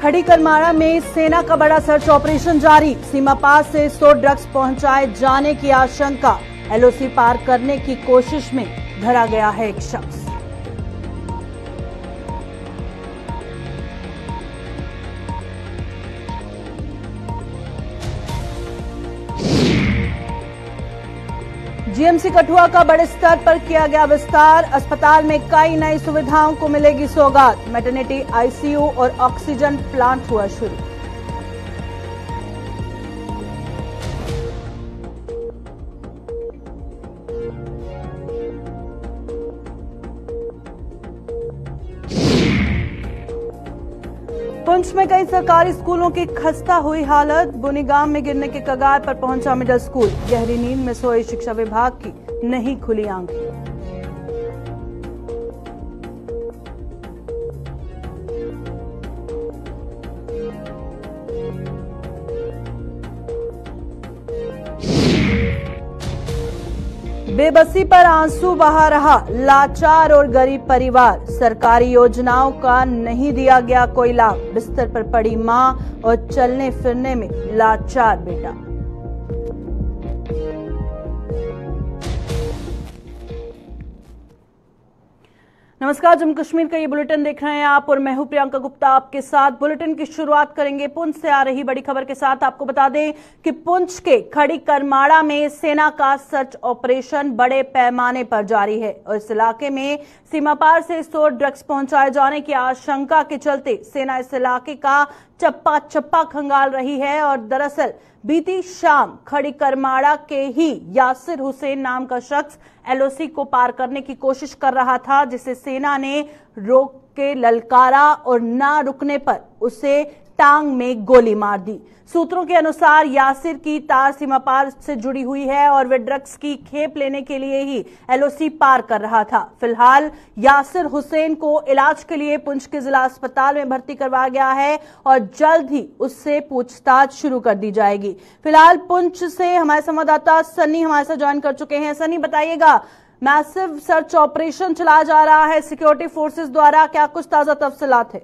खड़ी करमाड़ा में सेना का बड़ा सर्च ऑपरेशन जारी। सीमा पार से 100 ड्रग्स पहुंचाए जाने की आशंका। एलओसी पार करने की कोशिश में धरा गया है एक शख्स। जीएमसी कठुआ का बड़े स्तर पर किया गया विस्तार। अस्पताल में कई नई सुविधाओं को मिलेगी सौगात। मैटरनिटी, आईसीयू और ऑक्सीजन प्लांट हुआ शुरू। पुंछ में कई सरकारी स्कूलों की खस्ता हुई हालत। बुनीगाम में गिरने के कगार पर पहुंचा मिडिल स्कूल। गहरी नींद में सोए शिक्षा विभाग की नहीं खुली आंखें। बेबसी पर आंसू बहा रहा लाचार और गरीब परिवार। सरकारी योजनाओं का नहीं दिया गया कोई लाभ। बिस्तर पर पड़ी मां और चलने फिरने में लाचार बेटा। नमस्कार, जम्मू कश्मीर का ये बुलेटिन देख रहे हैं आप और मैं हूं प्रियंका गुप्ता आपके साथ। बुलेटिन की शुरुआत करेंगे पुंछ से आ रही बड़ी खबर के साथ। आपको बता दें कि पुंछ के खड़ी करमाड़ा में सेना का सर्च ऑपरेशन बड़े पैमाने पर जारी है और इस इलाके में सीमा पार से 100 ड्रग्स पहुंचाए जाने की आशंका के चलते सेना इस इलाके का चप्पा चप्पा खंगाल रही है। और दरअसल बीती शाम खड़ी करमाड़ा के ही यासिर हुसैन नाम का शख्स एलओसी को पार करने की कोशिश कर रहा था, जिसे सेना ने रोक के ललकारा और ना रुकने पर उसे टांग में गोली मार दी। सूत्रों के अनुसार यासिर की तार सीमा पार से जुड़ी हुई है और वे ड्रग्स की खेप लेने के लिए ही एलओसी पार कर रहा था। फिलहाल यासिर हुसैन को इलाज के लिए पुंछ के जिला अस्पताल में भर्ती करवाया गया है और जल्द ही उससे पूछताछ शुरू कर दी जाएगी। फिलहाल पुंछ से हमारे संवाददाता सन्नी हमारे साथ ज्वाइन कर चुके हैं। सन्नी, बताइएगा, मैसिव सर्च ऑपरेशन चलाया जा रहा है सिक्योरिटी फोर्सेस द्वारा, क्या कुछ ताजा तफसीलात है?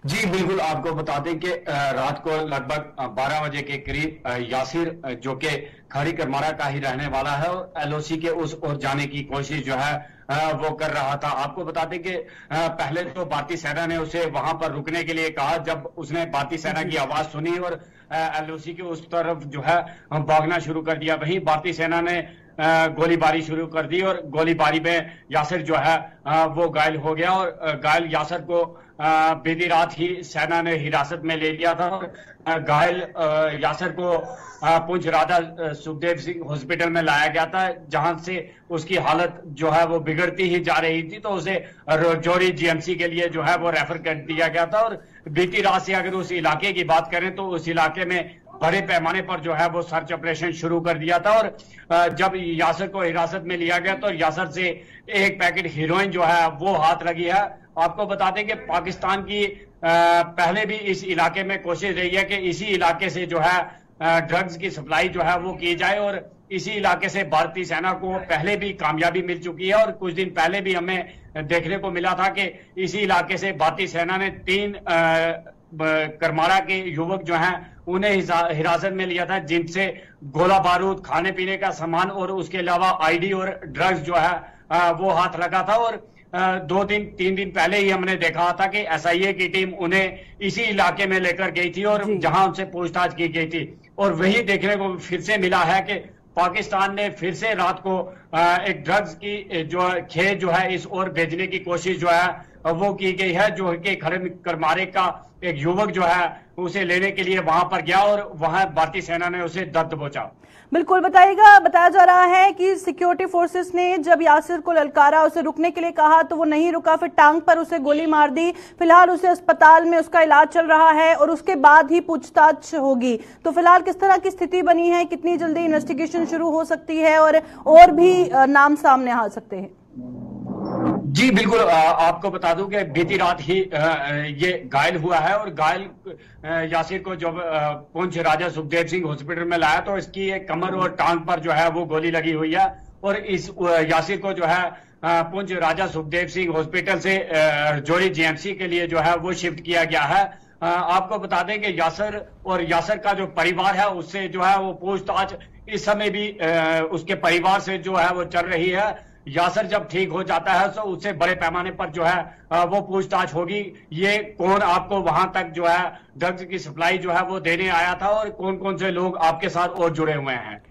जी बिल्कुल, आपको बता दें कि रात को लगभग 12 बजे के करीब यासिर, जो कि खड़ी करमाड़ा का ही रहने वाला है, और एलओसी के उस ओर जाने की कोशिश जो है वो कर रहा था। आपको बता दें कि पहले तो भारतीय सेना ने उसे वहां पर रुकने के लिए कहा। जब उसने भारतीय सेना की आवाज सुनी और एलओसी के उस तरफ जो है भागना शुरू कर दिया, वहीं भारतीय सेना ने गोलीबारी शुरू कर दी और गोलीबारी में यासिर जो है वो घायल हो गया। और घायल यासिर को बीती रात ही सेना ने हिरासत में ले लिया था। घायल यासिर को पुंछ राजा सुखदेव सिंह हॉस्पिटल में लाया गया था, जहां से उसकी हालत जो है वो बिगड़ती ही जा रही थी, तो उसे राजौरी जीएमसी के लिए जो है वो रेफर कर दिया गया था। और बीती रात से अगर उस इलाके की बात करें तो उस इलाके में बड़े पैमाने पर जो है वो सर्च ऑपरेशन शुरू कर दिया था। और जब यासिर को हिरासत में लिया गया तो यासिर से एक पैकेट हीरोइन जो है वो हाथ लगी है। आपको बता दें कि पाकिस्तान की पहले भी इस इलाके में कोशिश रही है कि इसी इलाके से जो है ड्रग्स की सप्लाई जो है वो की जाए, और इसी इलाके से भारतीय सेना को पहले भी कामयाबी मिल चुकी है। और कुछ दिन पहले भी हमें देखने को मिला था कि इसी इलाके से भारतीय सेना ने 3 करमाड़ा के युवक जो हैं उन्हें हिरासत में लिया था, जिनसे गोला बारूद, खाने पीने का सामान और उसके अलावा आईडी और ड्रग्स जो है वो हाथ लगा था। और 2-3 दिन पहले ही हमने देखा था कि एसआईए की टीम उन्हें इसी इलाके में लेकर गई थी और जहां उनसे पूछताछ की गई थी। और वही देखने को फिर से मिला है कि पाकिस्तान ने फिर से रात को एक ड्रग्स की जो खेत जो है इस ओर भेजने की कोशिश जो है वो की गई है, जो कि खड़े करमाड़े का एक युवक जो है उसे लेने के लिए वहां पर गया और वहां भारतीय सेना ने उसे दर्द पहुंचा। बिल्कुल, बताइएगा, बताया जा रहा है कि सिक्योरिटी फोर्सेस ने जब यासिर को ललकारा, उसे रुकने के लिए कहा तो वो नहीं रुका, फिर टांग पर उसे गोली मार दी। फिलहाल उसे अस्पताल में उसका इलाज चल रहा है और उसके बाद ही पूछताछ होगी। तो फिलहाल किस तरह की स्थिति बनी है, कितनी जल्दी इन्वेस्टिगेशन शुरू हो सकती है और भी नाम सामने आ सकते हैं? जी बिल्कुल, आपको बता दूं कि बीती रात ही ये घायल हुआ है और घायल यासिर को जब पुंछ राजा सुखदेव सिंह हॉस्पिटल में लाया तो इसकी एक कमर और टांग पर जो है वो गोली लगी हुई है और इस यासिर को जो है पुंछ राजा सुखदेव सिंह हॉस्पिटल से जोड़ी जीएमसी के लिए जो है वो शिफ्ट किया गया है। आपको बता दें कि यासर का जो परिवार है उससे जो है वो पूछताछ इस समय भी उसके परिवार से जो है वो चल रही है। यासर जब ठीक हो जाता है तो उससे बड़े पैमाने पर जो है वो पूछताछ होगी। ये कौन आपको वहां तक जो है ड्रग्स की सप्लाई जो है वो देने आया था और कौन कौन से लोग आपके साथ और जुड़े हुए हैं।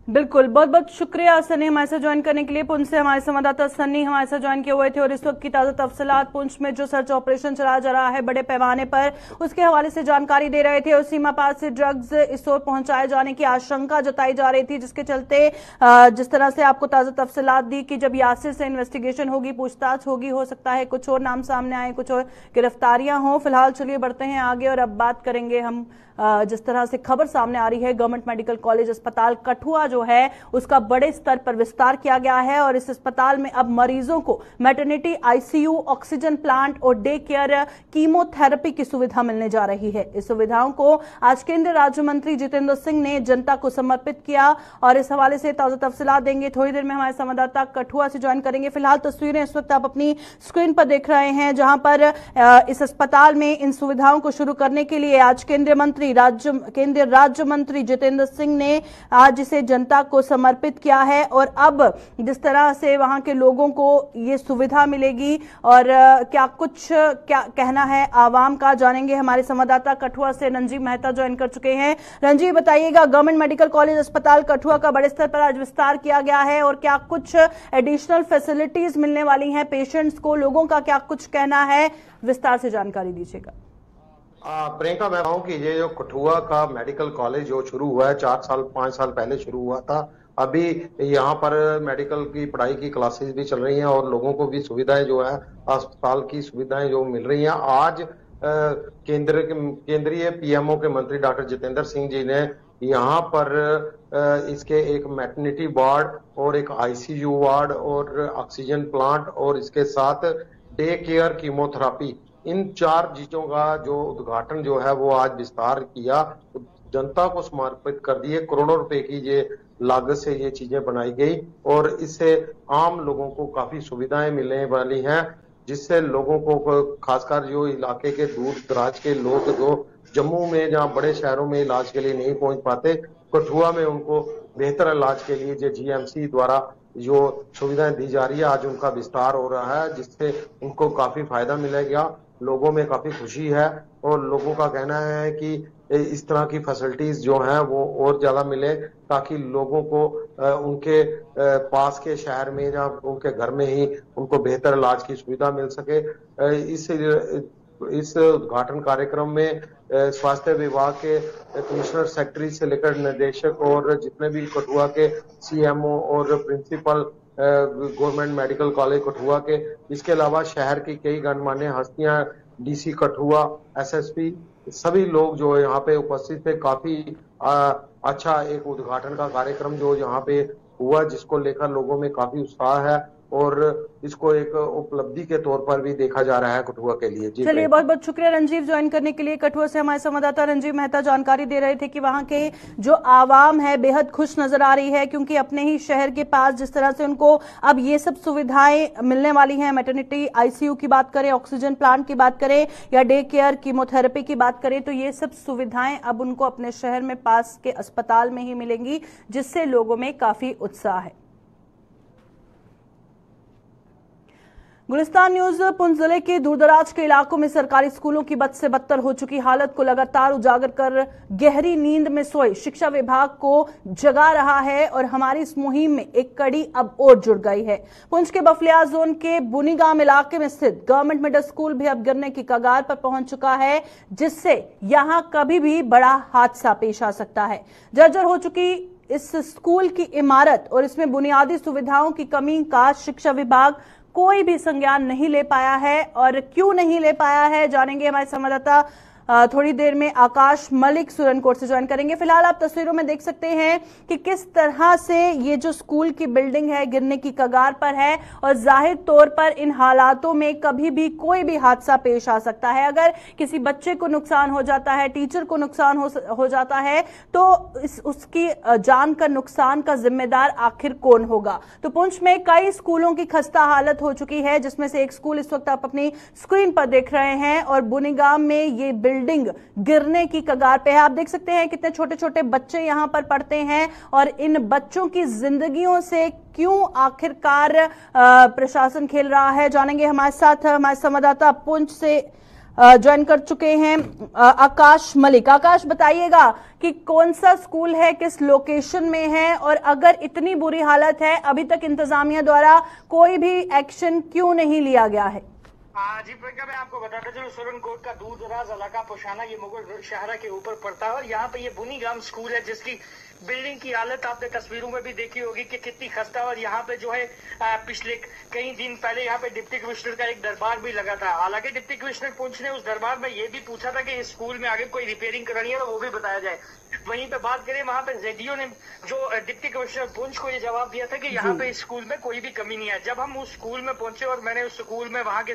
बिल्कुल, बहुत बहुत शुक्रिया सन्नी हमारे साथ ज्वाइन करने के लिए। पुंछ से हमारे संवाददाता सन्नी हमारे साथ ज्वाइन किए हुए थे और इस वक्त की ताजा तफसीलात पुंछ में जो सर्च ऑपरेशन चलाया जा रहा है बड़े पैमाने पर, उसके हवाले से जानकारी दे रहे थे और सीमा पार से ड्रग्स इस ओर पहुंचाए जाने की आशंका जताई जा रही थी, जिसके चलते जिस तरह से आपको ताजा तफसीलात दी कि जब यासिर से इन्वेस्टिगेशन होगी, पूछताछ होगी, हो सकता है कुछ और नाम सामने आए, कुछ और गिरफ्तारियां हों। फिलहाल चलिए बढ़ते हैं आगे और अब बात करेंगे हम जिस तरह से खबर सामने आ रही है, गवर्नमेंट मेडिकल कॉलेज अस्पताल कठुआ जो है उसका बड़े स्तर पर विस्तार किया गया है और इस अस्पताल में अब मरीजों को मैटरनिटी आईसीयू, ऑक्सीजन प्लांट और डे केयर, कीमोथेरेपी की सुविधा मिलने जा रही है। इस सुविधाओं को आज केंद्रीय राज्य मंत्री जितेंद्र सिंह ने जनता को समर्पित किया और इस हवाले से ताजा तफसीलात देंगे। थोड़ी देर में हमारे संवाददाता कठुआ से ज्वाइन करेंगे। फिलहाल तस्वीरें इस वक्त आप अपनी स्क्रीन पर देख रहे हैं, जहां पर इस अस्पताल में इन सुविधाओं को शुरू करने के लिए आज केंद्रीय राज्य मंत्री जितेंद्र सिंह ने आज इसे जनता को समर्पित किया है और अब जिस तरह से वहां के लोगों को ये सुविधा मिलेगी और क्या कहना है आवाम का, जानेंगे। हमारे संवाददाता कठुआ से रंजीव मेहता ज्वाइन कर चुके हैं। रंजीव, बताइएगा, गवर्नमेंट मेडिकल कॉलेज अस्पताल कठुआ का बड़े स्तर पर आज विस्तार किया गया है और क्या कुछ एडिशनल फैसिलिटीज मिलने वाली हैं पेशेंट्स को, लोगों का क्या कुछ कहना है, विस्तार से जानकारी दीजिएगा। प्रियंका, मैं कहूँ कि ये जो कठुआ का मेडिकल कॉलेज जो शुरू हुआ है 4-5 साल पहले शुरू हुआ था, अभी यहाँ पर मेडिकल की पढ़ाई की क्लासेस भी चल रही हैं और लोगों को भी सुविधाएं जो है अस्पताल की सुविधाएं जो मिल रही हैं। आज केंद्रीय पीएमओ के मंत्री डॉक्टर जितेंद्र सिंह जी ने यहाँ पर इसके एक मैटरनिटी वार्ड और एक आईसीयू वार्ड और ऑक्सीजन प्लांट और इसके साथ डे केयर, कीमोथेरेपी, इन 4 चीजों का जो उद्घाटन जो है वो आज विस्तार किया, जनता को समर्पित कर दिए। करोड़ों रुपए की ये लागत से ये चीजें बनाई गई और इससे आम लोगों को काफी सुविधाएं मिलने वाली हैं, जिससे लोगों को, खासकर जो इलाके के दूर दराज के लोग जो जम्मू में या बड़े शहरों में इलाज के लिए नहीं पहुंच पाते, कठुआ में उनको बेहतर इलाज के लिए जो जीएमसी द्वारा जो सुविधाएं दी जा रही है, आज उनका विस्तार हो रहा है, जिससे उनको काफी फायदा मिलेगा। लोगों में काफी खुशी है और लोगों का कहना है कि इस तरह की फैसिलिटीज जो हैं वो और ज्यादा मिले, ताकि लोगों को उनके पास के शहर में या उनके घर में ही उनको बेहतर इलाज की सुविधा मिल सके। इस उद्घाटन कार्यक्रम में स्वास्थ्य विभाग के कमिश्नर, सेक्रेटरी से लेकर निदेशक और जितने भी कठुआ के सीएमओ और principal government medical college Kathua के, इसके अलावा शहर की कई गणमान्य हस्तियां, डीसी कठुआ, एसएसपी, सभी लोग जो यहाँ पे उपस्थित थे। काफी अच्छा एक उद्घाटन का कार्यक्रम जो यहाँ पे हुआ, जिसको लेकर लोगों में काफी उत्साह है और इसको एक उपलब्धि के तौर पर भी देखा जा रहा है कठुआ के लिए। चलिए, बहुत बहुत शुक्रिया रंजीव ज्वाइन करने के लिए। कठुआ से हमारे संवाददाता रंजीव मेहता जानकारी दे रहे थे कि वहां के जो आवाम है बेहद खुश नजर आ रही है, क्योंकि अपने ही शहर के पास जिस तरह से उनको अब ये सब सुविधाएं मिलने वाली हैं, मैटरनिटी आईसीयू की बात करें, ऑक्सीजन प्लांट की बात करें या डे केयर, कीमोथेरेपी की बात करें, तो ये सब सुविधाएं अब उनको अपने शहर में पास के अस्पताल में ही मिलेंगी, जिससे लोगों में काफी उत्साह है। गुलिस्तान न्यूज पुंछ जिले के दूरदराज के इलाकों में सरकारी स्कूलों की बद से बदतर हो चुकी हालत को लगातार उजागर कर गहरी नींद में सोए शिक्षा विभाग को जगा रहा है और हमारी इस मुहिम में एक कड़ी अब और जुड़ गई है। पुंछ के बफलिया जोन के बुनीगाम इलाके में स्थित गवर्नमेंट मिडिल स्कूल भी अब गिरने की कगार पर पहुंच चुका है, जिससे यहां कभी भी बड़ा हादसा पेश आ सकता है। जर्जर हो चुकी इस स्कूल की इमारत और इसमें बुनियादी सुविधाओं की कमी का शिक्षा विभाग कोई भी संज्ञान नहीं ले पाया है और क्यों नहीं ले पाया है, जानेंगे हमारे संवाददाता थोड़ी देर में आकाश मलिक सुरनकोट से ज्वाइन करेंगे। फिलहाल आप तस्वीरों में देख सकते हैं कि किस तरह से ये जो स्कूल की बिल्डिंग है गिरने की कगार पर है और जाहिर तौर पर इन हालातों में कभी भी कोई भी हादसा पेश आ सकता है। अगर किसी बच्चे को नुकसान हो जाता है, टीचर को नुकसान हो जाता है, तो उसकी जान का नुकसान का जिम्मेदार आखिर कौन होगा। तो पुंछ में कई स्कूलों की खस्ता हालत हो चुकी है, जिसमें से एक स्कूल इस वक्त आप अपनी स्क्रीन पर देख रहे हैं और बुनिगाम में ये बिल्डिंग गिरने की कगार पे है। आप देख सकते हैं कितने छोटे छोटे बच्चे यहां पर पढ़ते हैं और इन बच्चों की जिंदगियों से क्यों आखिरकार प्रशासन खेल रहा है, जानेंगे। हमारे साथ हमारे संवाददाता पुंछ से ज्वाइन कर चुके हैं आकाश मलिक। आकाश, बताइएगा कि कौन सा स्कूल है, किस लोकेशन में है और अगर इतनी बुरी हालत है अभी तक इंतजामिया द्वारा कोई भी एक्शन क्यों नहीं लिया गया है? जी प्रियंका, मैं आपको बताता चलूं, सुरनकोट का दूर दराज इलाका पोशाना ये मुगल शहरा के ऊपर पड़ता है और यहाँ पे ये बुनिगाम स्कूल है जिसकी बिल्डिंग की हालत आपने तस्वीरों में भी देखी होगी कि कितनी खस्ता। और यहाँ पे जो है पिछले कई दिन पहले यहाँ पे डिप्टी कमिश्नर का एक दरबार भी लगा था। हालांकि डिप्टी कमिश्नर पुंछ ने उस दरबार में ये भी पूछा था कि इस स्कूल में आगे कोई रिपेयरिंग करानी है तो वो भी बताया जाए। वहीं पे बात करें, वहां पे जेडीओ ने जो डिप्टी कमिश्नर पुंछ को ये जवाब दिया था कि यहाँ पे इस स्कूल में कोई भी कमी नहीं है। जब हम उस स्कूल में पहुंचे और मैंने उस स्कूल में वहां के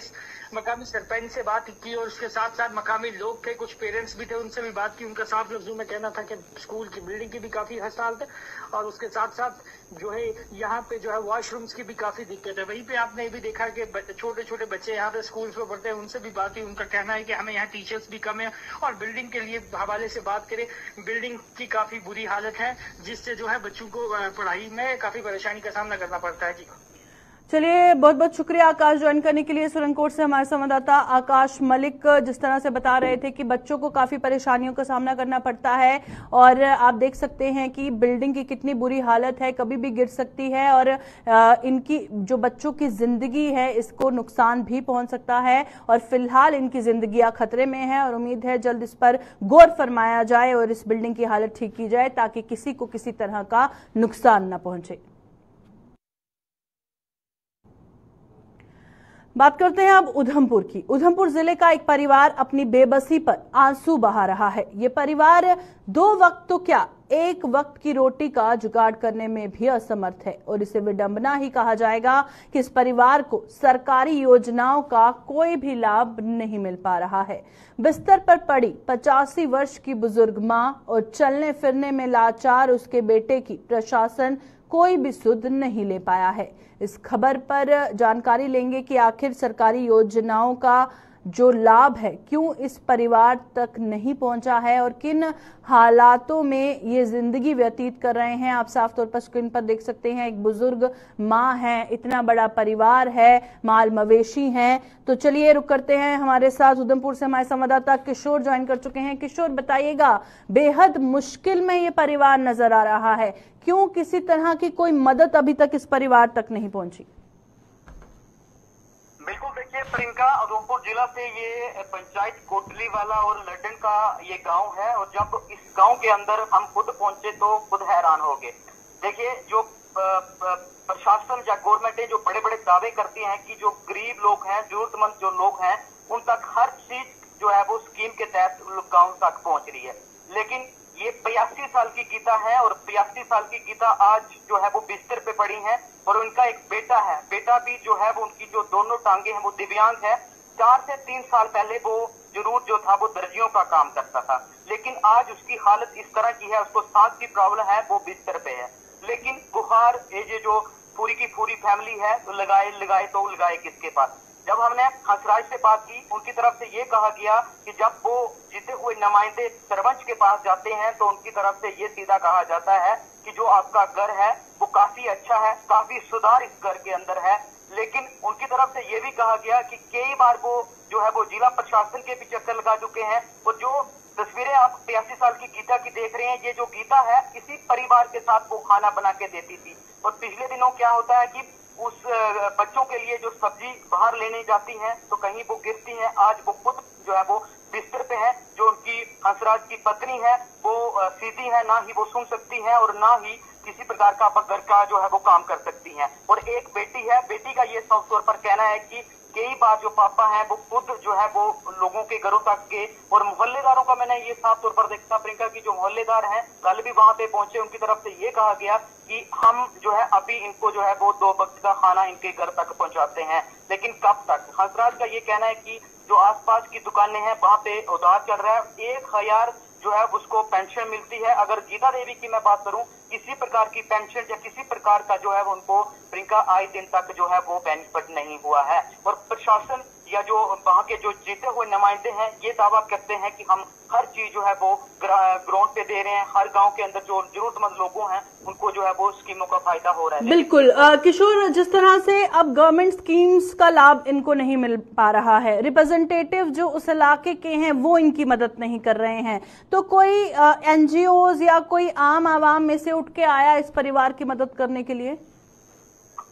मकामी सरपंच से बात की और उसके साथ साथ मकामी लोग थे, कुछ पेरेंट्स भी थे, उनसे भी बात की। उनका साफ लफ्जों में कहना था कि स्कूल की बिल्डिंग की भी काफी खस्ता हालत है और उसके साथ साथ जो है यहाँ पे जो है वॉशरूम्स की भी काफी दिक्कत है। वहीं पे आपने ये भी देखा कि छोटे छोटे बच्चे यहाँ पे स्कूल्स में पढ़ते हैं, उनसे भी बात हुई। उनका कहना है कि हमें यहाँ टीचर्स भी कम है और बिल्डिंग के लिए हवाले से बात करें, बिल्डिंग की काफी बुरी हालत है जिससे जो है बच्चों को पढ़ाई में काफी परेशानी का सामना करना पड़ता है। जी चलिए, बहुत बहुत शुक्रिया आकाश ज्वाइन करने के लिए। सुरनकोट से हमारे संवाददाता आकाश मलिक जिस तरह से बता रहे थे कि बच्चों को काफी परेशानियों का सामना करना पड़ता है और आप देख सकते हैं कि बिल्डिंग की कितनी बुरी हालत है, कभी भी गिर सकती है और इनकी जो बच्चों की जिंदगी है इसको नुकसान भी पहुंच सकता है और फिलहाल इनकी जिंदगियां खतरे में है और उम्मीद है जल्द इस पर गौर फरमाया जाए और इस बिल्डिंग की हालत ठीक की जाए ताकि किसी को किसी तरह का नुकसान न पहुंचे। बात करते हैं अब उधमपुर की। उधमपुर जिले का एक परिवार अपनी बेबसी पर आंसू बहा रहा है। ये परिवार 2 वक्त तो क्या, 1 वक्त की रोटी का जुगाड़ करने में भी असमर्थ है और इसे विडंबना ही कहा जाएगा कि इस परिवार को सरकारी योजनाओं का कोई भी लाभ नहीं मिल पा रहा है। बिस्तर पर पड़ी 85 वर्ष की बुजुर्ग मां और चलने फिरने में लाचार उसके बेटे की प्रशासन कोई भी सुध नहीं ले पाया है। इस खबर पर जानकारी लेंगे कि आखिर सरकारी योजनाओं का जो लाभ है क्यों इस परिवार तक नहीं पहुंचा है और किन हालातों में ये जिंदगी व्यतीत कर रहे हैं। आप साफ तौर पर स्क्रीन पर देख सकते हैं, एक बुजुर्ग माँ है, इतना बड़ा परिवार है, माल मवेशी हैं। तो चलिए रुक करते हैं, हमारे साथ उधमपुर से हमारे संवाददाता किशोर ज्वाइन कर चुके हैं। किशोर, बताइएगा, बेहद मुश्किल में ये परिवार नजर आ रहा है, क्यों किसी तरह की कोई मदद अभी तक इस परिवार तक नहीं पहुंची? बिल्कुल, देखिए प्रियंका, उधमपुर जिला से ये पंचायत कोटली वाला और लड्डन का ये गांव है और जब इस गांव के अंदर हम खुद पहुंचे तो खुद हैरान हो गए। देखिए, जो प्रशासन या गवर्नमेंट जो बड़े बड़े दावे करती हैं कि जो गरीब लोग हैं, जरूरतमंद जो लोग हैं, उन तक हर चीज जो है वो स्कीम के तहत गाँव तक पहुंच रही है, लेकिन ये 82 साल की गीता है और 82 साल की गीता आज जो है वो बिस्तर पे पड़ी है और उनका एक बेटा है, बेटा भी जो है वो उनकी जो दोनों टांगे हैं वो दिव्यांग है। 4 से 3 साल पहले वो जरूर जो था वो दर्जियों का काम करता था, लेकिन आज उसकी हालत इस तरह की है, उसको सांस की प्रॉब्लम है, वो बिस्तर पे है। लेकिन बुखार ये जो पूरी की पूरी फैमिली है तो लगाए किसके पास। जब हमने हंसराज से बात की, उनकी तरफ से ये कहा गया कि जब वो जीते हुए नुमाइंदे सरपंच के पास जाते हैं तो उनकी तरफ से ये सीधा कहा जाता है कि जो आपका घर है वो काफी अच्छा है, काफी सुधार इस घर के अंदर है। लेकिन उनकी तरफ से ये भी कहा गया कि कई बार वो जो है वो जिला प्रशासन के भी चक्कर लगा चुके हैं और जो तस्वीरें आप 83 साल की गीता की देख रहे हैं, ये जो गीता है इसी परिवार के साथ वो खाना बना के देती थी। और पिछले दिनों क्या होता है कि उस बच्चों के लिए जो सब्जी बाहर लेने जाती हैं तो कहीं वो गिरती हैं। आज वो खुद जो है वो बिस्तर पे है, जो उनकी हंसराज की पत्नी है वो सीधी है, ना ही वो सुन सकती है और ना ही किसी प्रकार का घर का जो है वो काम कर सकती हैं। और एक बेटी है, बेटी का ये साफ तौर पर कहना है कि कई बार जो पापा हैं वो खुद जो है वो लोगों के घरों तक गए और मोहल्लेदारों का मैंने ये साफ तौर पर देखा प्रियंका की जो मोहल्लेदार हैं कल भी वहां पे पहुंचे, उनकी तरफ से ये कहा गया कि हम जो है अभी इनको जो है वो 2 वक्त का खाना इनके घर तक पहुंचाते हैं, लेकिन कब तक। हंसराज का ये कहना है कि जो आसपास की दुकानें हैं वहां पे उधार चल रहा है, 1000 जो है उसको पेंशन मिलती है। अगर गीता देवी की मैं बात करूं, किसी प्रकार की पेंशन या किसी प्रकार का जो है वो उनको प्रियंका आए दिन तक जो है वो बेनिफिट नहीं हुआ है। और प्रशासन या जो वहां के जो जीते हुए नुमाइंदे हैं ये दावा करते हैं कि हम हर चीज जो है वो ग्राउंड पे दे रहे हैं, हर गांव के अंदर जो जरूरतमंद लोगों हैं उनको जो है वो स्कीमों का फायदा हो रहा है। बिल्कुल किशोर, जिस तरह से अब गवर्नमेंट स्कीम्स का लाभ इनको नहीं मिल पा रहा है, रिप्रेजेंटेटिव जो उस इलाके के हैं वो इनकी मदद नहीं कर रहे हैं, तो कोई एनजीओज या कोई आम आवाम में से उठ के आया इस परिवार की मदद करने के लिए?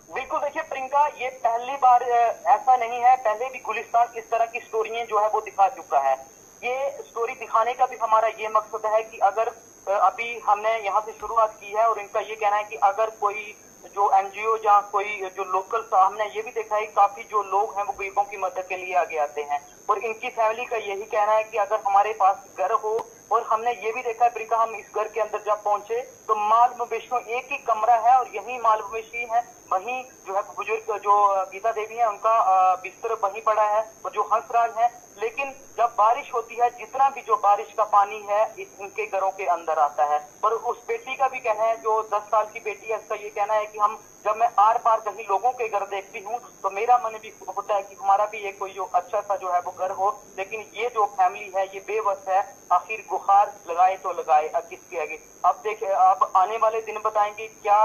बिल्कुल, देखिए प्रियंका, ये पहली बार ऐसा नहीं है, पहले भी गुलिस्तान इस तरह की स्टोरियां जो है वो दिखा चुका है। ये स्टोरी दिखाने का भी हमारा ये मकसद है कि अगर अभी हमने यहाँ से शुरुआत की है और इनका ये कहना है कि अगर कोई जो एनजीओ या कोई जो लोकल, हमने ये भी देखा है काफी जो लोग हैं वो गरीबों की मदद के लिए आगे आते हैं और इनकी फैमिली का यही कहना है कि अगर हमारे पास घर हो, और हमने ये भी देखा है प्रियंका, हम इस घर के अंदर जब पहुंचे तो माल मवेशियों एक ही कमरा है और यही माल मवेशी है, वहीं जो है बुजुर्ग जो गीता देवी है उनका बिस्तर वहीं पड़ा है और जो हंसराज है, लेकिन जब बारिश होती है जितना भी जो बारिश का पानी है इनके घरों के अंदर आता है। और उस बेटी का भी कहना है, जो 10 साल की बेटी है, उसका ये कहना है कि हम जब मैं आर पार कहीं लोगों के घर देखती हूँ तो मेरा मन भी होता है कि हमारा भी एक कोई जो अच्छा सा जो है वो घर हो, लेकिन ये जो फैमिली है ये बेबस है, आखिर गुहार लगाए तो लगाए किसके आगे। अब देखिए, अब आने वाले दिन बताएंगे क्या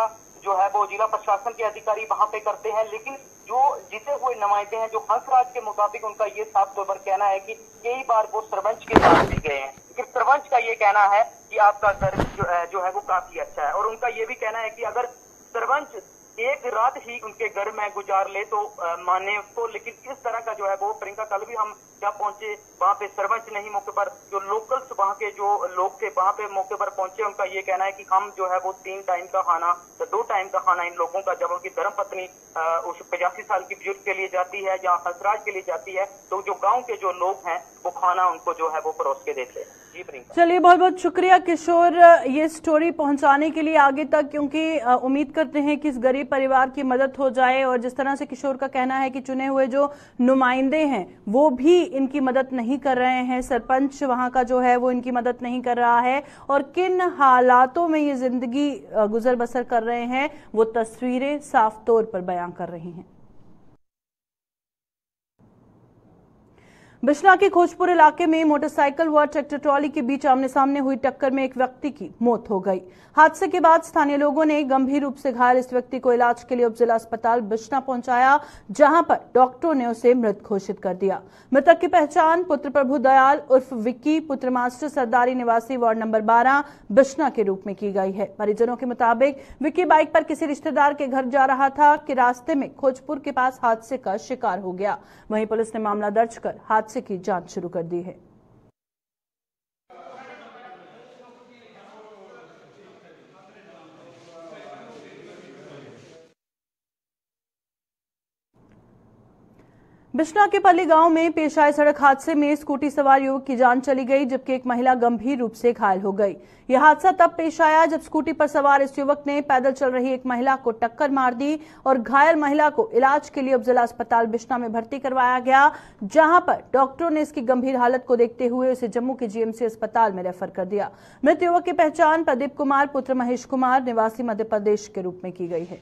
जो है वो जिला प्रशासन के अधिकारी वहां पे करते हैं, लेकिन जो जीते हुए नुमाइंदे हैं जो हंसराज के मुताबिक उनका ये साफ तौर पर कहना है कि कई बार वो सरपंच के पास भी गए हैं, लेकिन सरपंच का ये कहना है कि आपका घर जो है वो काफी अच्छा है। और उनका ये भी कहना है कि अगर सरपंच एक रात ही उनके घर में गुजार ले तो माने उसको, लेकिन इस तरह का जो है वो प्रियंका, कल भी हम जब पहुंचे वहां पे सरपंच नहीं मौके पर, जो लोकल्स वहां के जो लोग थे वहां पे मौके पर पहुंचे, उनका ये कहना है कि हम जो है वो 3 टाइम का खाना या 2 टाइम का खाना इन लोगों का, जब उनकी धर्मपत्नी उस 85 साल की बुजुर्ग के लिए जाती है या हंसराज के लिए जाती है तो जो गाँव के जो लोग हैं वो खाना उनको जो है वो परोस के देते हैं। चलिए, बहुत बहुत शुक्रिया किशोर ये स्टोरी पहुंचाने के लिए आगे तक, क्योंकि उम्मीद करते हैं कि इस गरीब परिवार की मदद हो जाए। और जिस तरह से किशोर का कहना है कि चुने हुए जो नुमाइंदे हैं वो भी इनकी मदद नहीं कर रहे हैं, सरपंच वहां का जो है वो इनकी मदद नहीं कर रहा है, और किन हालातों में ये जिंदगी गुजर बसर कर रहे हैं वो तस्वीरें साफ तौर पर बयां कर रही हैं। बिश्ना के खोजपुर इलाके में मोटरसाइकिल व ट्रैक्टर ट्रॉली के बीच आमने सामने हुई टक्कर में एक व्यक्ति की मौत हो गई। हादसे के बाद स्थानीय लोगों ने गंभीर रूप से घायल इस व्यक्ति को इलाज के लिए उप जिला अस्पताल बिश्ना पहुंचाया, जहां पर डॉक्टरों ने उसे मृत घोषित कर दिया। मृतक की पहचान पुत्र प्रभु दयाल उर्फ विक्की, पुत्र मास्टर सरदारी निवासी वार्ड नंबर 12 बिश्ना के रूप में की गई है। परिजनों के मुताबिक विक्की बाइक पर किसी रिश्तेदार के घर जा रहा था कि रास्ते में खोजपुर के पास हादसे का शिकार हो गया। वहीं पुलिस ने मामला दर्ज कर हादसे की जांच शुरू कर दी है। बिश्ना के पल्ली गांव में पेश आए सड़क हादसे में स्कूटी सवार युवक की जान चली गई, जबकि एक महिला गंभीर रूप से घायल हो गई। यह हादसा तब पेश आया जब स्कूटी पर सवार इस युवक ने पैदल चल रही एक महिला को टक्कर मार दी और घायल महिला को इलाज के लिए उप जिला अस्पताल बिश्ना में भर्ती करवाया गया, जहां पर डॉक्टरों ने इसकी गंभीर हालत को देखते हुए उसे जम्मू के जीएमसी अस्पताल में रेफर कर दिया। मृत युवक की पहचान प्रदीप कुमार पुत्र महेश कुमार निवासी मध्य प्रदेश के रूप में की गई है।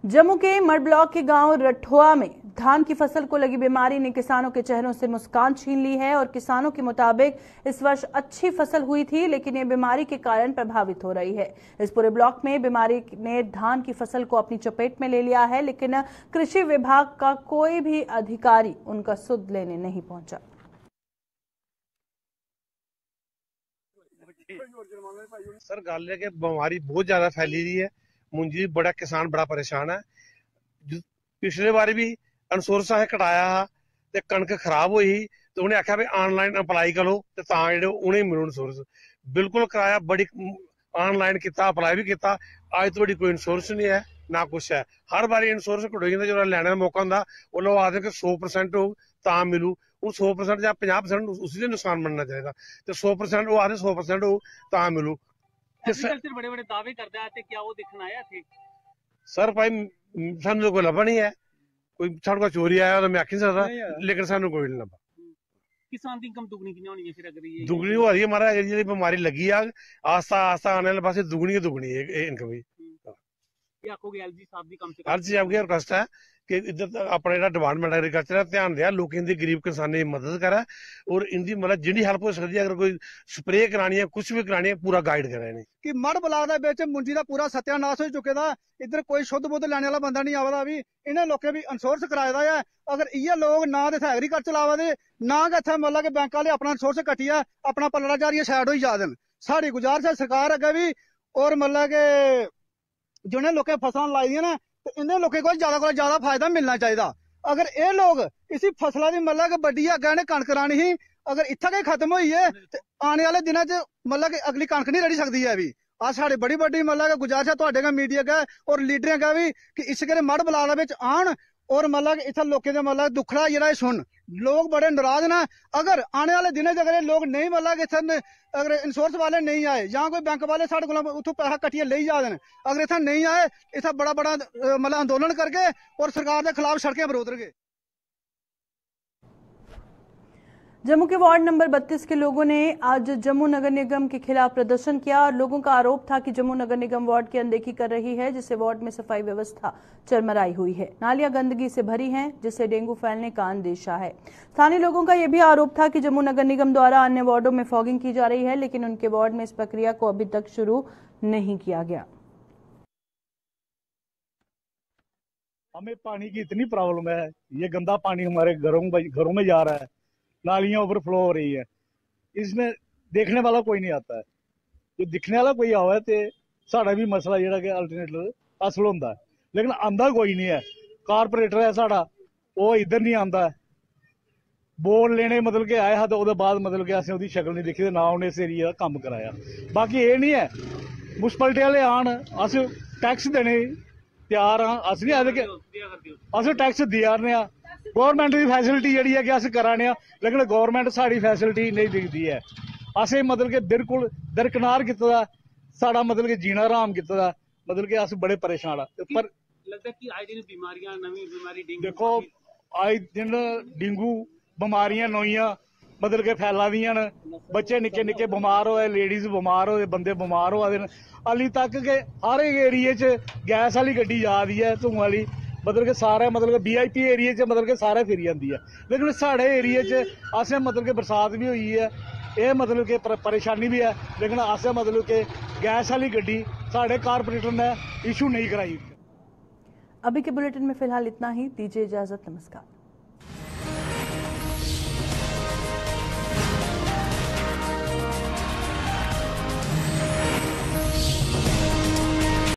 जम्मू के मड ब्लॉक के गांव रठोआ में धान की फसल को लगी बीमारी ने किसानों के चेहरों से मुस्कान छीन ली है और किसानों के मुताबिक इस वर्ष अच्छी फसल हुई थी, लेकिन ये बीमारी के कारण प्रभावित हो रही है। इस पूरे ब्लॉक में बीमारी ने धान की फसल को अपनी चपेट में ले लिया है, लेकिन कृषि विभाग का कोई भी अधिकारी उनका सुध लेने नहीं पहुंचा। सर गाले के बीमारी बहुत ज्यादा फैली रही है, मुंजी बड़ा किसान बड़ा परेशान है। पिछले बार भी इंश्योरेंस है कटाया ते कणक खराब हुई तो उन्हें आख्या भी ऑनलाइन अप्लाई करो ते तां जेह्ड़े उनें मिलू इंश्योरेंस। बिल्कुल कराया, बड़ी ऑनलाइन किया, अप्लाई भी किया, अज तो बड़ी कोई इंश्योरेंस नहीं है ना कुछ है। हर बार इंश्योरेंस घटो जाता जो लैने का मौका होंगे वो लोग आखते कि 100% हो तो मिलू, हूँ 100% या 50% उसी नुकसान बनना चाहिए, तो 100% वो आते 100% हो तो मिलू। बड़े बड़े दावे करता है, क्या वो दिखना आया थे? सर भाई सानू कोई लभा नहीं है, कोई साढ़े को चोरी आया तो मैं आखी नहीं सकता, लेकिन सानू कोई नहीं लभा। किसान की इनकम दुगनी कितनी होनी है फिर अगर ये दुगनी हो रही है हमारा, जी बीमारी लगी है आस्ता आस्ता आने वाले पास दुगनी है इनकम भी। आखोगे एलजी साहब की कम से हर चीज आपकी रिक्वेस्ट है कि इधर अपना जो डिपार्टमेंट एग्रीकल्चर है ध्यान दिया, लोग इनकी गरीब किसानों की मदद करे और इनकी मतलब जिनी हेल्प हो सकती है, अगर कोई स्प्रे करानी है कुछ भी करानी है पूरा गाइड करे इन्हें। कि मड़ बलाक दे मुंजी का पूरा सत्यानाश हो चुके दा, इधर कोई शुद्ध बुद्ध लैने वाला बंदा नहीं आवदा भी, इन्हें लोगों भी इंश्योरेंस कराए दा है। अगर ये लोग ना तो एग्रीकल्चर लावा दे ना इतने मतलब कि बैंक वाले अपना इंश्योरेंस कट्टिया अपना पलड़ा जारिया साइड हो जा देन। साड़ी गुजारिश है सरकार अगे भी और मतलब कि जिन्हें लोगों फसल लाई दी ना तो इन्हें लोगों को ज्यादा फायदा मिलना चाहिए। अगर ये लोग इसी फसलों की मतलब कि बड्डी अगर इन्हें कणक रानी ही अगर इतना गई खत्म हुई है तो आने वाले दिनों च मतलब कि अगली कणक नहीं रड़ी सकती है। अभी आज साड़ी बड़ी बड़ी मतलब कि गुजारिश है तुहाडे मीडिया का और लीडर का भी कि इस करे मड़ बलाला विच आन और मतलब कि इतना लोगों के मतलब दुखड़ा जरा सुन। लोग बड़े नाराज ना, अगर आने वाले दिनों अगर लोग नहीं मतलब कि इतने अगर इंश्योरेंस वाले नहीं आए या कोई बैंक वाले साढ़े को उतों पैसा कट्टिए ले जा देन, अगर इतना नहीं आए इतना बड़ा बड़ा मतलब आंदोलन करके और सरकार के खिलाफ सड़कें पर उतर गए। जम्मू के वार्ड नंबर 32 के लोगों ने आज जम्मू नगर निगम के खिलाफ प्रदर्शन किया और लोगों का आरोप था कि जम्मू नगर निगम वार्ड की अनदेखी कर रही है, जिससे वार्ड में सफाई व्यवस्था चरमराई हुई है। नालियां गंदगी से भरी हैं, जिससे डेंगू फैलने का अंदेशा है। स्थानीय लोगों का यह भी आरोप था कि जम्मू नगर निगम द्वारा अन्य वार्डों में फॉगिंग की जा रही है, लेकिन उनके वार्ड में इस प्रक्रिया को अभी तक शुरू नहीं किया गया। हमें पानी की इतनी प्रॉब्लम है, ये गंदा पानी हमारे घरों में जा रहा है, नालियां ओवरफ्लो हो रही है, इसमें देखने वाला कोई नहीं आता है। जो दिखने वाला कोई आवे तो साड़ा भी मसला जो कि अल्टरनेटिव हसल होता है, लेकिन आंदा कोई नहीं है। कारपोरेटर है साड़ा वो इधर नहीं आता है, बोर्ड लेने मतलब कि आया तो उसके बाद मतलब कि असं शक्ल नहीं दिखी, ना उन्हें इस एरिया का काम कराया। बाकी ये नहीं है मुनसिपलिटी वाले आन अस टैक्स देने तैयार हाँ, अस नहीं आते कि अस टैक्स दिया रहे, गौरमेंट की फैसिलिटी जी है कि अस कराने, लेकिन गौरमेंट साड़ी फैसिलिटी नहीं दिखती है। असें मतलब कि बिल्कुल दरकिनार किया, साड़ा मतलब कि जीना हराम किया, मतलब कि अस बड़े परेशान हाँ। पर लगता है कि आए दिन बीमारियां नवी बीमारी डेंगू देखो आए दिन डेंगू बीमारियां नोइयां मतलब कि फैला दियां न, बच्चे निक्के निक्के बीमार होए, लेडीज बीमार होए, बंदे बीमार होआ दे न। हाली तक के हर एक एरिए च गैस वाली गड्डी जा रही है धुआं वाली, मतलब कि सारे मतलब कि VIP एरिए च मतलब कि सारे फिरी जाती है, लेकिन साढ़े एरिए च असें मतलब कि बरसात भी हुई है, ये मतलब कि परेशानी भी है, लेकिन असें मतलब कि गैस वाली गड्डी साढ़े कारपोरेटर ने इशू नहीं कराई। अभी के बुलेटिन में फिलहाल इतना ही, दीजिए इजाजत, नमस्कार।